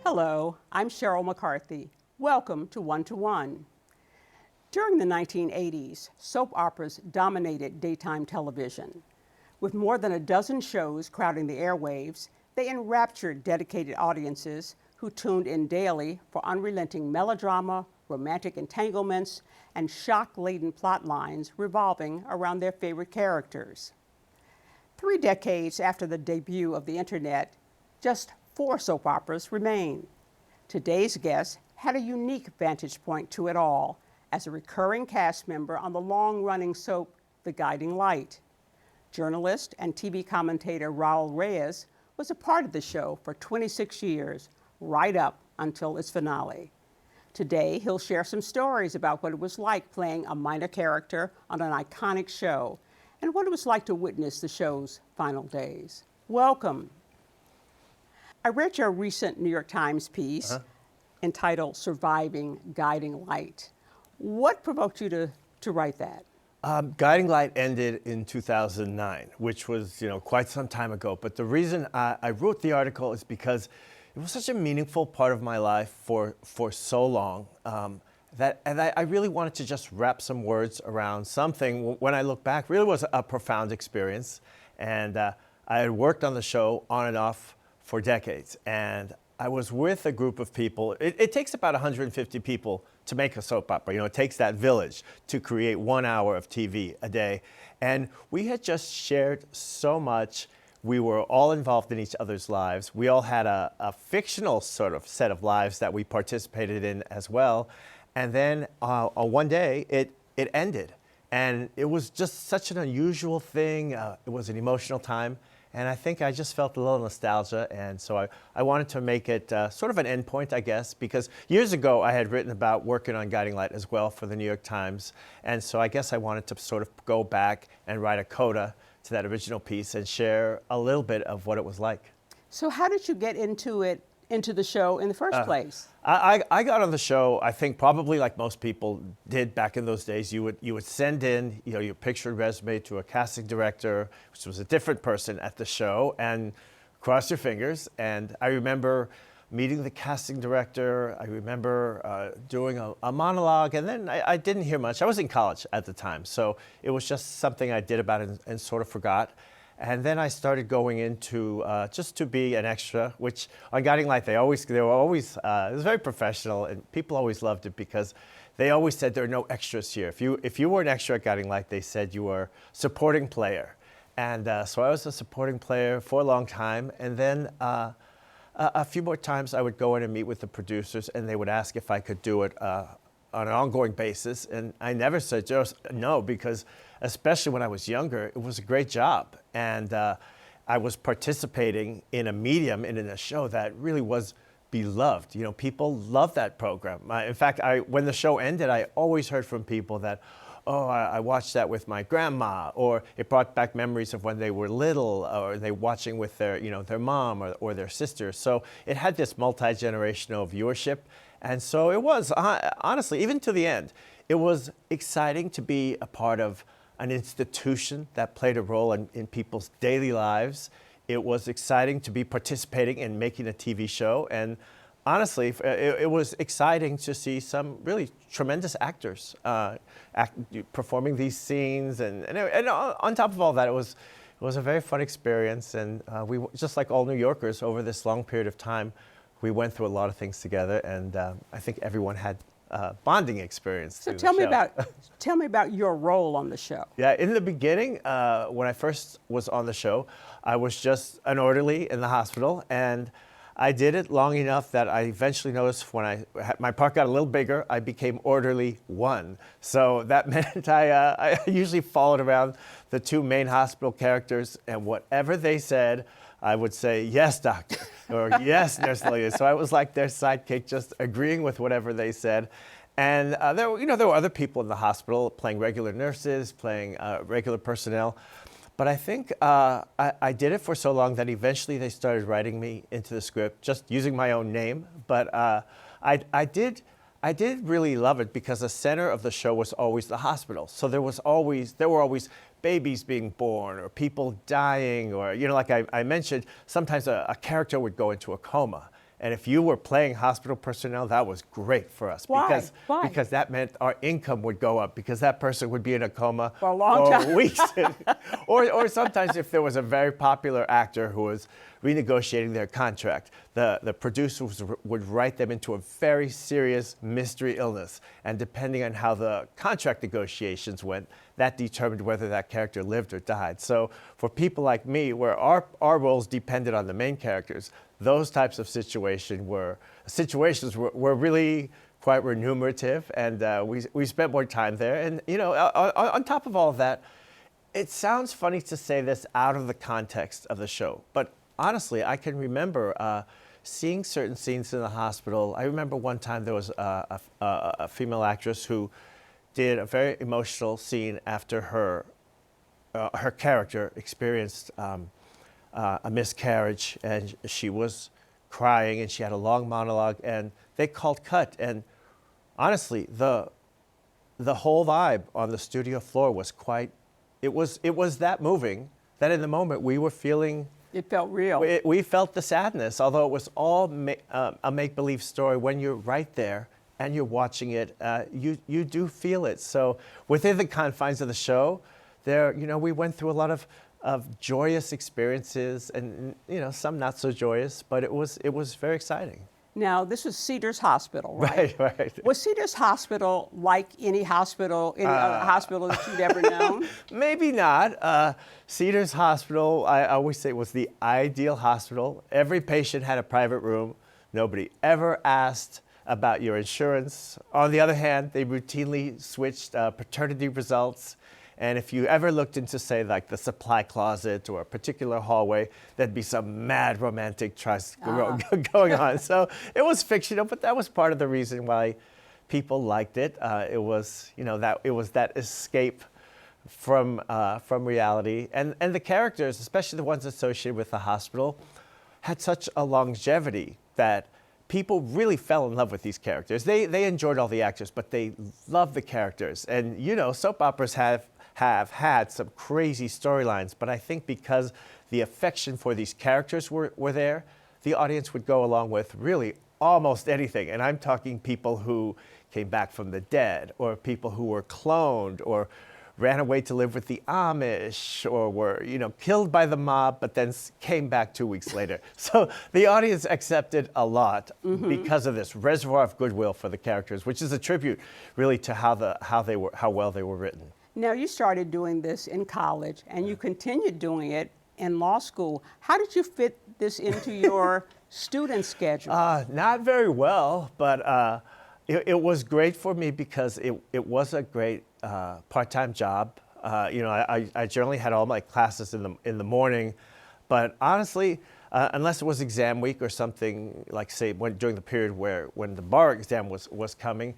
Hello, I'm Sheryl McCarthy. Welcome to One to One. During the 1980s, soap operas dominated daytime television. With more than a dozen shows crowding the airwaves, they enraptured dedicated audiences who tuned in daily for unrelenting melodrama, romantic entanglements, and shock-laden plot lines revolving around their favorite characters. 3 decades after the debut of the internet, just 4 soap operas remain. Today's guest had a unique vantage point to it all as a recurring cast member on the long-running soap The Guiding Light. Journalist and TV commentator Raul Reyes was a part of the show for 26 years, right up until its finale. Today, he'll share some stories about what it was like playing a minor character on an iconic show and what it was like to witness the show's final days. Welcome. I read your recent New York Times piece entitled Surviving Guiding Light. What provoked you to write that? Guiding Light ended in 2009, which was, quite some time ago. But the reason I wrote the article is because it was such a meaningful part of my life for so long that I really wanted to just wrap some words around something. When I look back, really was a profound experience. And I had worked on the show on and off for decades. And I was with a group of people. It takes about 150 people to make a soap opera. It takes that village to create 1 hour of TV a day. And we had just shared so much. We were all involved in each other's lives. We all had a fictional sort of set of lives that we participated in as well. And then one day, it ended. And it was just such an unusual thing. It was an emotional time. And I think I just felt a little nostalgia, and so I wanted to make it sort of an endpoint, I guess, because years ago I had written about working on Guiding Light as well for the New York Times, and so I guess I wanted to sort of go back and write a coda to that original piece and share a little bit of what it was like. So how did you get into the show in the first place? I got on the show, I think probably like most people did back in those days. You would send in your picture and resume to a casting director, which was a different person at the show, and cross your fingers. And I remember meeting the casting director. I remember doing a monologue, and then I didn't hear much. I was in college at the time, so it was just something I did about it and sort of forgot. And then I started going into just to be an extra, which on Guiding Light, it was very professional, and people always loved it because they always said there are no extras here. If you were an extra at Guiding Light, they said you were supporting player. And so I was a supporting player for a long time. And then a few more times I would go in and meet with the producers, and they would ask if I could do it on an ongoing basis. And I never said just no, because especially when I was younger, it was a great job. And I was participating in a medium and in a show that really was beloved. People loved that program. In fact, when the show ended, I always heard from people that, oh, I watched that with my grandma, or it brought back memories of when they were little, or they watching with their mom or their sister. So it had this multi-generational viewership. And so it was, honestly, even to the end, it was exciting to be a part of an institution that played a role in people's daily lives. It was exciting to be participating in making a TV show. And honestly, it was exciting to see some really tremendous actors performing these scenes. And on top of all that, it was a very fun experience. And we, just like all New Yorkers, over this long period of time, we went through a lot of things together. And I think everyone had bonding experience. So tell me about your role on the show. Yeah, in the beginning, when I first was on the show, I was just an orderly in the hospital, and I did it long enough that I eventually noticed when my part got a little bigger, I became orderly 1. So that meant I usually followed around the 2 main hospital characters, and whatever they said, I would say, yes, doctor, or yes, Nurse Lily. So I was like their sidekick, just agreeing with whatever they said. And there were other people in the hospital playing regular nurses, playing regular personnel. But I think I did it for so long that eventually they started writing me into the script, just using my own name. But I did really love it because the center of the show was always the hospital. So there were always babies being born or people dying, or like I mentioned, sometimes a character would go into a coma. And if you were playing hospital personnel, that was great for us. Why? Why? Because that meant our income would go up because that person would be in a coma For a long time. weeks. or sometimes if there was a very popular actor who was renegotiating their contract, the producers would write them into a very serious mystery illness. And depending on how the contract negotiations went, that determined whether that character lived or died. So for people like me, where our roles depended on the main characters, those types of situations were really quite remunerative, and we spent more time there. And on top of all of that, it sounds funny to say this out of the context of the show, but honestly, I can remember seeing certain scenes in the hospital. I remember one time there was a female actress who did a very emotional scene after her character experienced a miscarriage, and she was crying, and she had a long monologue, and they called cut. And honestly, the whole vibe on the studio floor was it was that moving that in the moment we were feeling. It felt real. We felt the sadness, although it was all a make-believe story. When you're right there and you're watching it, you do feel it. So within the confines of the show, we went through a lot of joyous experiences, and some not so joyous, but it was very exciting. Now, this was Cedars Hospital, right? Right. Was Cedars Hospital like any hospital, any other hospital that you'd ever known? Maybe not. Cedars Hospital, I always say, was the ideal hospital. Every patient had a private room. Nobody ever asked about your insurance. On the other hand, they routinely switched paternity results. And if you ever looked into, say, like the supply closet or a particular hallway, there'd be some mad romantic trust going on. So it was fictional, but that was part of the reason why people liked it. It was that escape from reality, and the characters, especially the ones associated with the hospital, had such a longevity that people really fell in love with these characters. They enjoyed all the actors, but they loved the characters. And soap operas have had some crazy storylines, but I think because the affection for these characters were there, the audience would go along with really almost anything. And I'm talking people who came back from the dead, or people who were cloned, or ran away to live with the Amish, or were killed by the mob, but then came back 2 weeks later. So the audience accepted a lot because of this reservoir of goodwill for the characters, which is a tribute really to how well they were written. Now, you started doing this in college, and you continued doing it in law school. How did you fit this into your student schedule? Not very well, but it was great for me because it was a great part-time job. I generally had all my classes in the morning, but honestly, unless it was exam week or something, like say during the period when the bar exam was coming,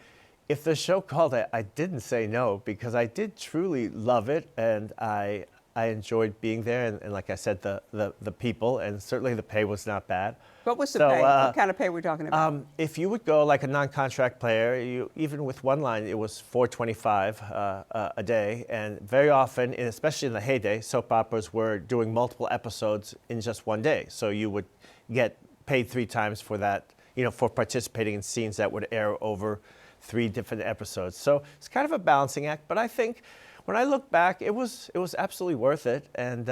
if the show called, I didn't say no, because I did truly love it, and I enjoyed being there, and like I said, the people, and certainly the pay was not bad. What was the pay? What kind of pay were we talking about? If you would go like a non-contract player, even with one line, it was $4.25 a day, and very often, and especially in the heyday, soap operas were doing multiple episodes in just one day, so you would get paid 3 times for that, for participating in scenes that would air over 3 different episodes. So it's kind of a balancing act, but I think when I look back, it was absolutely worth it, and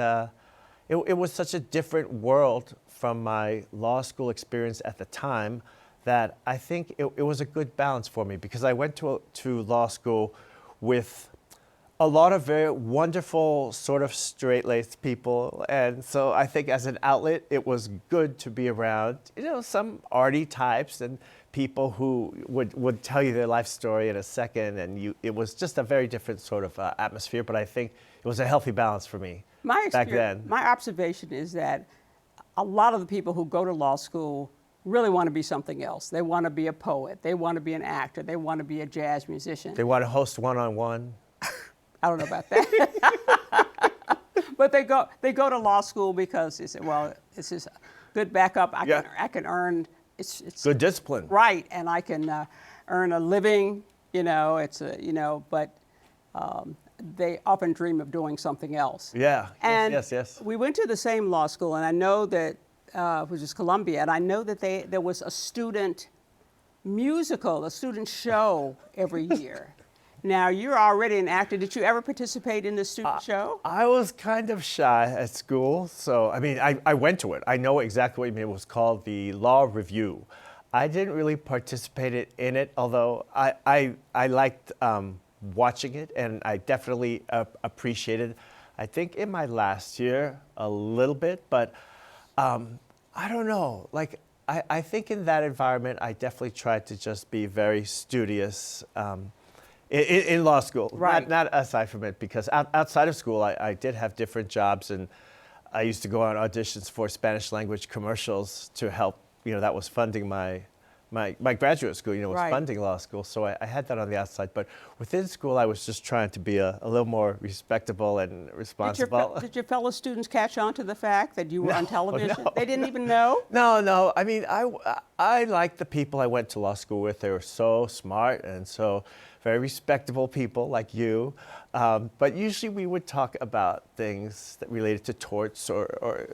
it was such a different world from my law school experience at the time that I think it was a good balance for me, because I went to law school with a lot of very wonderful sort of straight-laced people, and so I think as an outlet, it was good to be around, some arty types and people who would tell you their life story in a second, and it was just a very different sort of atmosphere, but I think it was a healthy balance for me back then. My observation is that a lot of the people who go to law school really want to be something else. They want to be a poet. They want to be an actor. They want to be a jazz musician. They want to host one-on-one. I don't know about that. But they go to law school because they say, well, this is a good backup. I can earn. It's good discipline. Right, and I can earn a living. But they often dream of doing something else. Yeah. And yes. we went to the same law school, and I know that which is Columbia, and I know that there was a student musical, a student show every year. Now, you're already an actor. Did you ever participate in the student show? I was kind of shy at school, so I mean, I went to it. I know exactly what you mean. It was called the Law Review. I didn't really participate in it, although I liked watching it, and I definitely appreciated, I think in my last year, a little bit, but I don't know. Like, I think in that environment, I definitely tried to just be very studious. In law school, right. not aside from it, because outside of school, I did have different jobs, and I used to go on auditions for Spanish language commercials to help, that was funding my graduate school, was right. funding law school, so I had that on the outside. But within school, I was just trying to be a little more respectable and responsible. Did your fellow students catch on to the fact that you were on television? No, they didn't even know? No. I mean, I liked the people I went to law school with. They were so smart and so very respectable people like you. But usually we would talk about things that related to torts or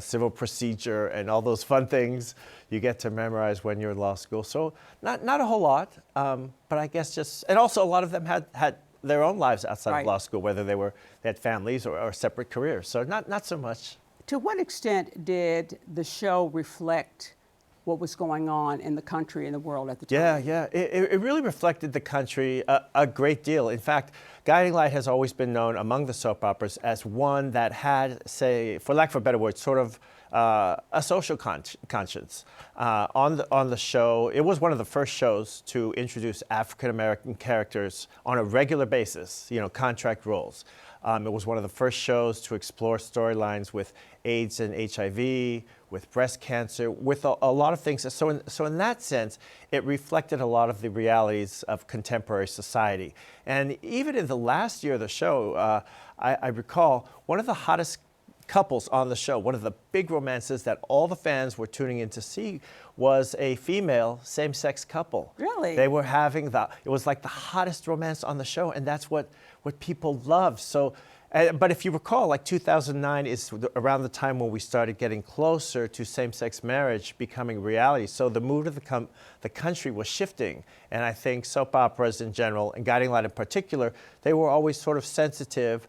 civil procedure and all those fun things you get to memorize when you're in law school. So not a whole lot, but I guess just, and also a lot of them had their own lives outside right. of law school, whether they had families or separate careers. So not so much. To what extent did the show reflect what was going on in the country and the world at the time? Yeah. It really reflected the country a great deal. In fact, Guiding Light has always been known among the soap operas as one that had, say, for lack of a better word, sort of a social conscience. On the show, it was one of the first shows to introduce African American characters on a regular basis, contract roles. It was one of the first shows to explore storylines with AIDS and HIV, with breast cancer, with a lot of things. So in that sense, it reflected a lot of the realities of contemporary society. And even in the last year of the show, I recall one of the hottest couples on the show, one of the big romances that all the fans were tuning in to see, was a female same-sex couple. Really? They were having it was like the hottest romance on the show, and that's what people loved. So, but if you recall, like 2009 is around the time when we started getting closer to same-sex marriage becoming reality. So the mood of the country was shifting, and I think soap operas in general, and Guiding Light in particular, they were always sort of sensitive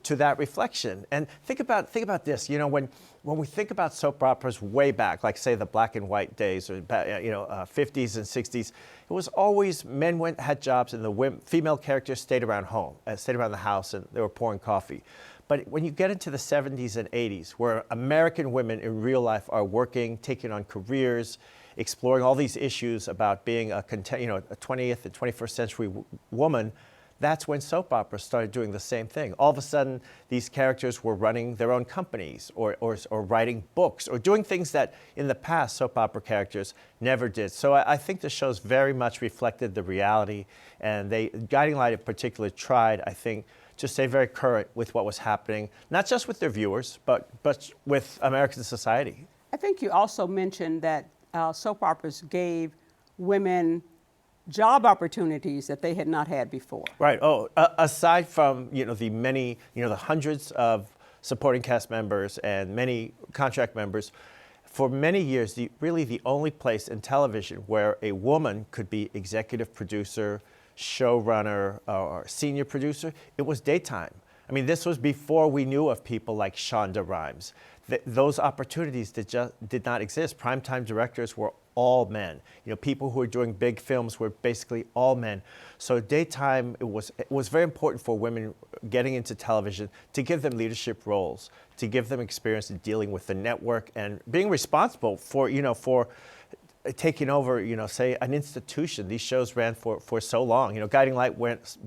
to that reflection. And think about this, when we think about soap operas way back, like say the black and white days or 50s and 60s, it was always men had jobs and the female characters stayed around the house, and they were pouring coffee. But when you get into the 70s and 80s, where American women in real life are working, taking on careers, exploring all these issues about being a 20th and 21st century woman, that's when soap operas started doing the same thing. All of a sudden, these characters were running their own companies or writing books or doing things that in the past soap opera characters never did. So I think the shows very much reflected the reality, and Guiding Light in particular tried, I think, to stay very current with what was happening, not just with their viewers, but with American society. I think you also mentioned that soap operas gave women job opportunities that they had not had before. Right. Oh, aside from the many, the hundreds of supporting cast members and many contract members, for many years, really the only place in television where a woman could be executive producer, showrunner, or senior producer, it was daytime. I mean, this was before we knew of people like Shonda Rhimes. Those opportunities did not exist. Primetime directors were all men. People who were doing big films were basically all men. So daytime, it was very important for women getting into television to give them leadership roles, to give them experience in dealing with the network and being responsible for taking over, say an institution. These shows ran for so long. Guiding Light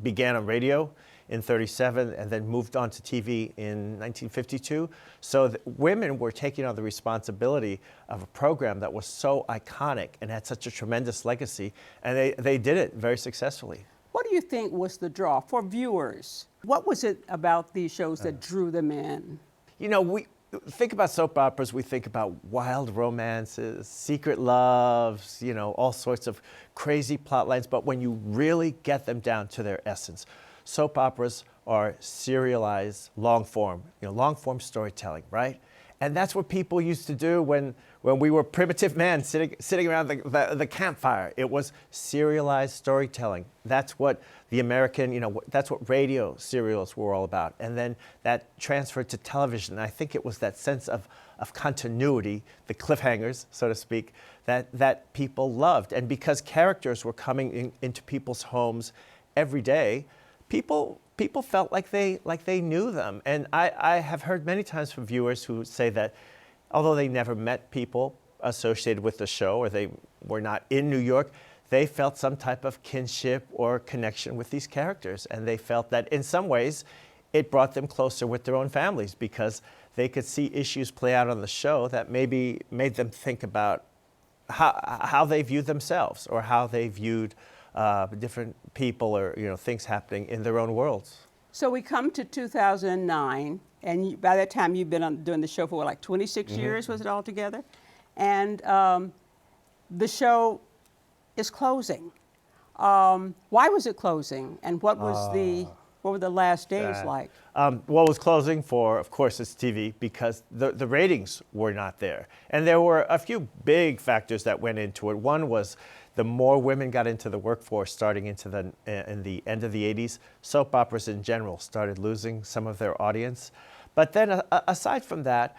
began on radio in 1937 and then moved on to TV in 1952. So women were taking on the responsibility of a program that was so iconic and had such a tremendous legacy, and they did it very successfily. What do you think was the draw for viewers? What was it about these shows that drew them in? We think about soap operas, we think about wild romances, secret loves, all sorts of crazy plot lines, but when you really get them down to their essence, soap operas are serialized long form storytelling, right? And that's what people used to do when we were primitive men sitting around the campfire. It was serialized storytelling. That's what the American, that's what radio serials were all about. And then that transferred to television. And I think it was that sense of continuity, the cliffhangers, so to speak, that people loved. And because characters were coming into people's homes every day, people felt like they knew them. And I have heard many times from viewers who say that although they never met people associated with the show or they were not in New York, they felt some type of kinship or connection with these characters. And they felt that in some ways it brought them closer with their own families because they could see issues play out on the show that maybe made them think about how they viewed themselves or how they viewed different people or things happening in their own worlds. So we come to 2009, and by that time you've been doing the show for like 26 years, was it all together? And the show is closing. Why was it closing, and what were the last days like? Well, it was closing for, of course, it's TV because the ratings were not there. And there were a few big factors that went into it. One was the more women got into the workforce starting in the end of the 80s, soap operas in general started losing some of their audience. But then aside from that,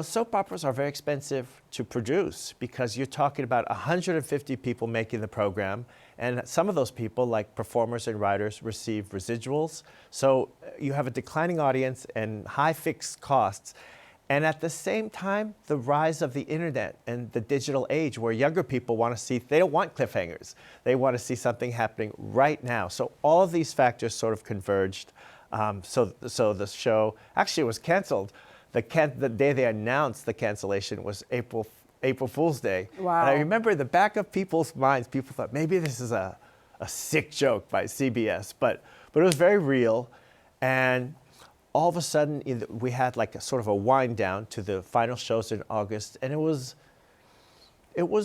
soap operas are very expensive to produce because you're talking about 150 people making the program, and some of those people, like performers and writers, receive residuals. So you have a declining audience and high fixed costs. And at the same time, the rise of the internet and the digital age where younger people want to see, they don't want cliffhangers. They want to see something happening right now. So all of these factors sort of converged. So the show actually was canceled. The day they announced the cancellation was April Fool's Day. Wow. And I remember in the back of people's minds, people thought maybe this is a sick joke by CBS, but it was very real. And all of a sudden, we had like a sort of a wind down to the final shows in August, and it was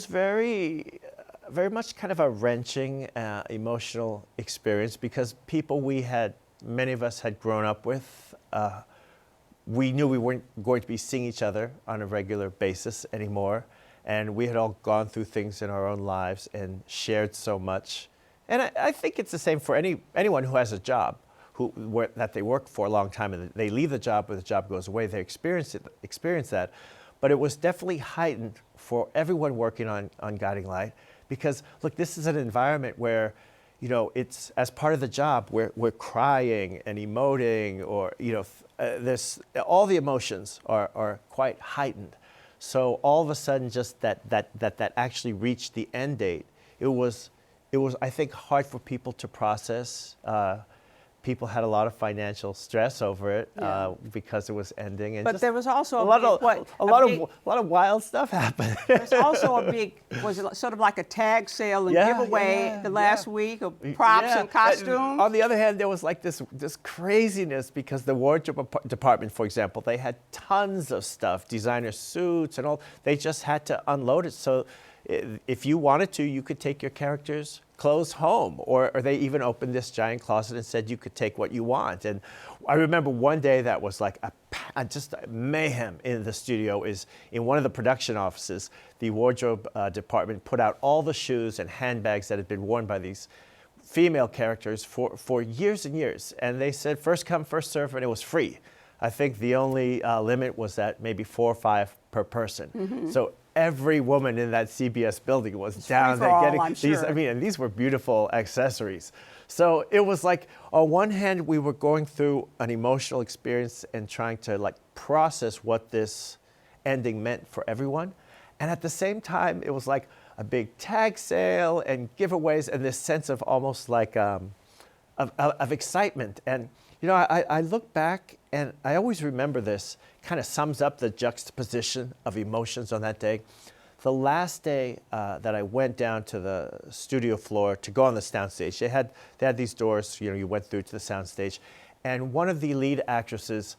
very much kind of a wrenching, emotional experience because people many of us had grown up with, we knew we weren't going to be seeing each other on a regular basis anymore, and we had all gone through things in our own lives and shared so much. And I think it's the same for anyone who has a job. That they work for a long time and they leave the job or the job goes away, they experience that. But it was definitely heightened for everyone working on Guiding Light because, look, this is an environment where, it's as part of the job we're crying and emoting or, all the emotions are quite heightened. So all of a sudden just that actually reached the end date, it was I think hard for people to process. People had a lot of financial stress over it because it was ending. And but there was also a lot of wild stuff happened. There's also was it sort of like a tag sale and giveaway the last week of props and costumes? On the other hand, there was like this craziness because the wardrobe department, for example, they had tons of stuff, designer suits and all. They just had to unload it. So if you wanted to, you could take your characters' clothes home, or they even opened this giant closet and said you could take what you want. And I remember one day that was like just mayhem in the studio. Is in one of the production offices, the wardrobe department put out all the shoes and handbags that had been worn by these female characters for years and years. And they said first come, first serve, and it was free. I think the only limit was that maybe 4 or 5 per person. Mm-hmm. So every woman in that CBS building was down there getting these. Sure. And these were beautiful accessories. So it was like, on one hand, we were going through an emotional experience and trying to process what this ending meant for everyone. And at the same time, it was like a big tag sale and giveaways and this sense of almost like of excitement. And I look back and I always remember this, kind of sums up the juxtaposition of emotions on that day. The last day that I went down to the studio floor to go on the soundstage, they had these doors, you went through to the soundstage, and one of the lead actresses,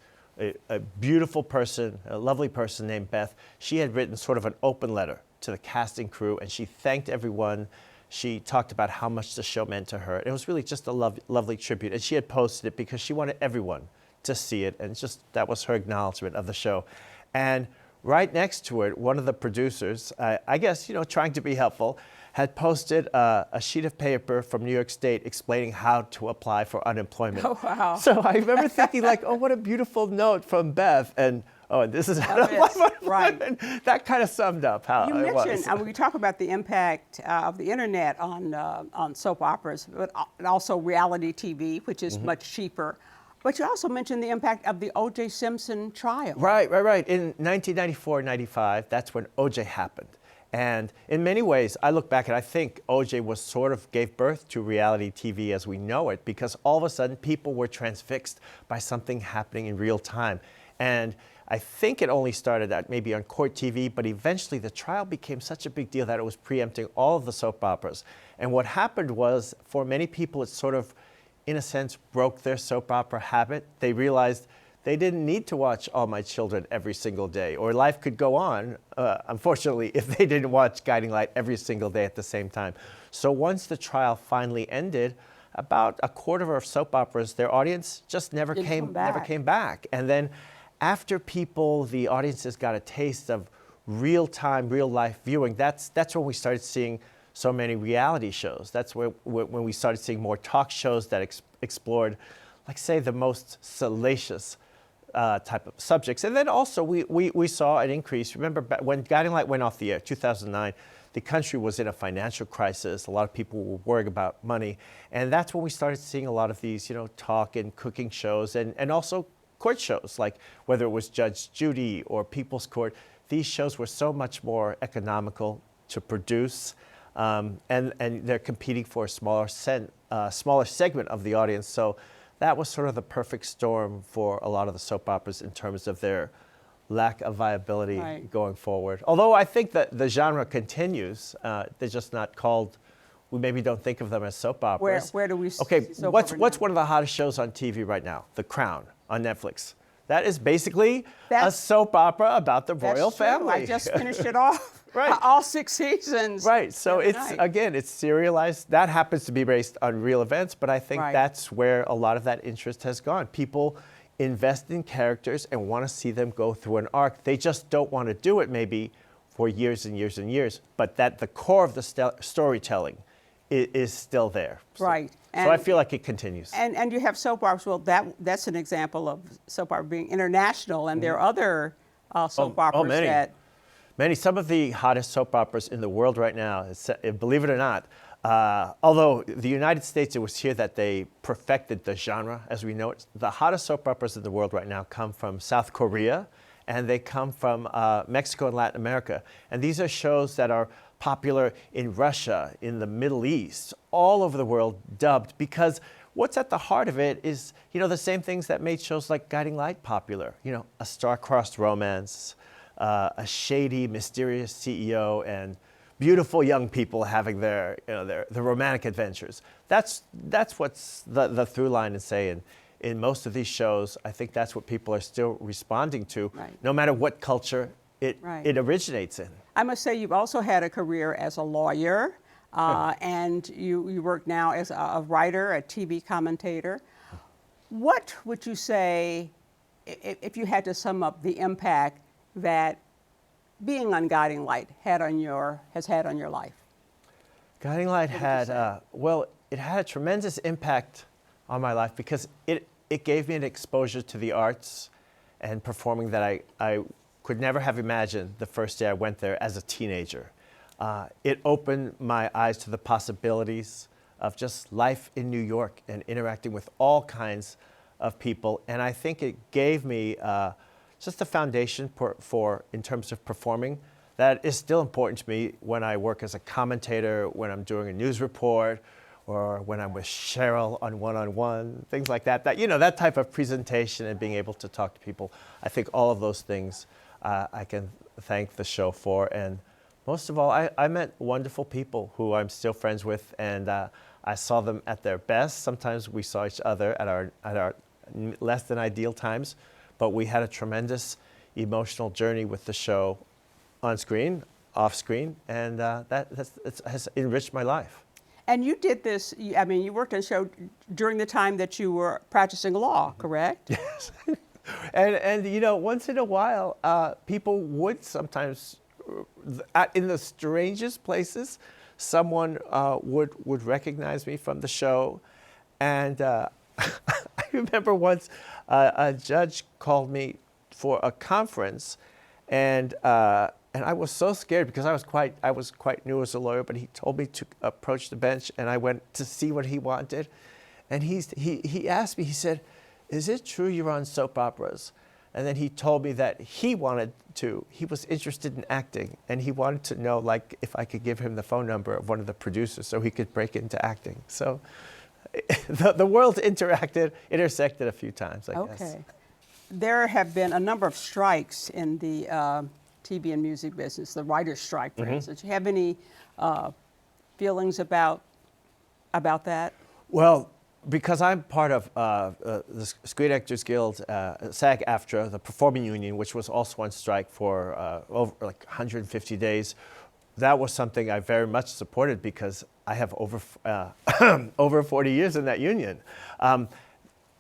a beautiful person, a lovely person named Beth, she had written sort of an open letter to the casting crew, and she thanked everyone. She talked about how much the show meant to her. It was really just a lovely tribute, and she had posted it because she wanted everyone to see it, and that was her acknowledgement of the show. And right next to it, one of the producers, I guess, trying to be helpful, had posted a sheet of paper from New York State explaining how to apply for unemployment. Oh, wow. So I remember thinking like, oh, what a beautiful note from Bev. And this is how to apply for unemployment. Right. That kind of summed up how you it mentioned, was. We talk about the impact of the internet on soap operas, but also reality TV, which is much cheaper. But you also mentioned the impact of the O.J. Simpson trial. Right. In 1994-95, that's when O.J. happened. And in many ways, I look back and I think O.J. was sort of gave birth to reality TV as we know it, because all of a sudden people were transfixed by something happening in real time. And I think it only started at maybe on court TV, but eventually the trial became such a big deal that it was preempting all of the soap operas. And what happened was, for many people, it sort of, in a sense, broke their soap opera habit. They realized they didn't need to watch All My Children every single day, or life could go on, unfortunately, if they didn't watch Guiding Light every single day at the same time. So once the trial finally ended, about a quarter of soap operas, their audience just never came back. And then after the audiences got a taste of real-time, real-life viewing, that's when we started seeing so many reality shows. That's when we started seeing more talk shows that explored, like, say, the most salacious type of subjects. And then also we saw an increase. Remember when Guiding Light went off the air, 2009, the country was in a financial crisis. A lot of people were worried about money. And that's when we started seeing a lot of these, talk and cooking shows and also court shows, like whether it was Judge Judy or People's Court. These shows were so much more economical to produce. And they're competing for a smaller segment of the audience. So that was sort of the perfect storm for a lot of the soap operas in terms of their lack of viability going forward. Although I think that the genre continues, they're just not called, we maybe don't think of them as soap operas. Where do we Okay, see soap what's opera one of the hottest shows on TV right now? The Crown on Netflix. That is basically a soap opera about the royal family. I just finished it off. Right. All 6 seasons. Right. So it's serialized. That happens to be based on real events, but I think that's where a lot of that interest has gone. People invest in characters and want to see them go through an arc. They just don't want to do it maybe for years and years and years, but that the core of the storytelling is still there. Right. So I feel like it continues. And you have soap operas. Well, that's an example of soap opera being international, and there are other soap operas that... Many. Some of the hottest soap operas in the world right now, believe it or not, although the United States, it was here that they perfected the genre as we know it. The hottest soap operas in the world right now come from South Korea, and they come from Mexico and Latin America. And these are shows that are popular in Russia, in the Middle East, all over the world, dubbed, because what's at the heart of it is, the same things that made shows like Guiding Light popular. A star-crossed romance, a shady, mysterious CEO, and beautiful young people having their romantic adventures. That's what's the through line in saying. In most of these shows, I think that's what people are still responding to, no matter what culture it originates in. I must say, you've also had a career as a lawyer, and you work now as a writer, a TV commentator. What would you say, if you had to sum up the impact that being on Guiding Light has had on your life? Guiding Light had, it had a tremendous impact on my life because it gave me an exposure to the arts and performing that I could never have imagined the first day I went there as a teenager. It opened my eyes to the possibilities of just life in New York and interacting with all kinds of people. And I think it gave me just the foundation for in terms of performing that is still important to me when I work as a commentator, when I'm doing a news report, or when I'm with Sheryl on one-on-one, things like that. That type of presentation and being able to talk to people. I think all of those things I can thank the show for. And most of all, I met wonderful people who I'm still friends with, and I saw them at their best. Sometimes we saw each other at our less than ideal times, but we had a tremendous emotional journey with the show on screen, off screen, and that has enriched my life. And you did this, you worked on a show during the time that you were practicing law, correct? Yes. And you know, once in a while, people would sometimes, in the strangest places, someone would recognize me from the show. And I remember once a judge called me for a conference, and I was so scared because I was quite new as a lawyer. But he told me to approach the bench, and I went to see what he wanted. And he asked me. He said, "Is it true you're on soap operas?" And then he told me that he was interested in acting, and he wanted to know, like, if I could give him the phone number of one of the producers so he could break into acting. So the world intersected a few times, I guess. Okay. There have been a number of strikes in the TV and music business, the writer's strike, for instance. Do you have any feelings about that? Well, because I'm part of the Screen Actors Guild, SAG-AFTRA, the performing union, which was also on strike for over like 150 days, that was something I very much supported because I have over 40 years in that union.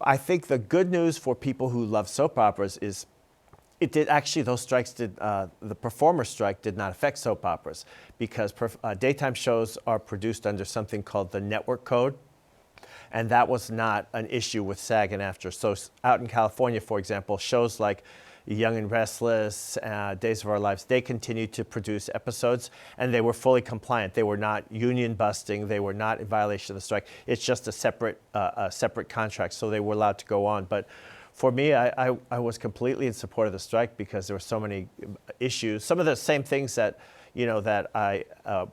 I think the good news for people who love soap operas is those strikes the performer strike did not affect soap operas because daytime shows are produced under something called the network code. And that was not an issue with SAG and AFTRA. So out in California, for example, shows like Young and Restless, Days of Our Lives, they continued to produce episodes, and they were fully compliant. They were not union busting. They were not in violation of the strike. It's just a separate contract, so they were allowed to go on. But for me, I was completely in support of the strike because there were so many issues. Some of the same things that I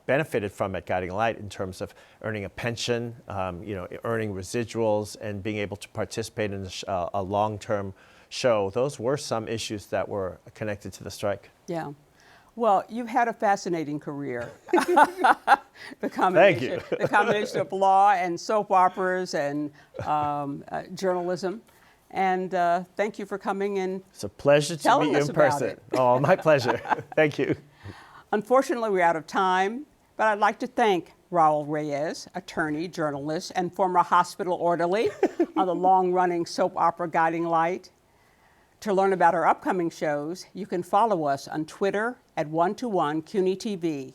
benefited from at Guiding Light in terms of earning a pension, earning residuals, and being able to participate in a long-term show. Those were some issues that were connected to the strike. Yeah. Well, you've had a fascinating career. Thank you. The combination of law and soap operas and journalism. And thank you for coming and it's a pleasure to meet you in person. Oh, my pleasure. Thank you. Unfortunately, we're out of time, but I'd like to thank Raul Reyes, attorney, journalist, and former hospital orderly on the long-running soap opera Guiding Light. To learn about our upcoming shows, you can follow us on Twitter at 121 CUNY TV.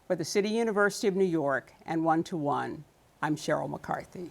For the City University of New York and 121, I'm Sheryl McCarthy.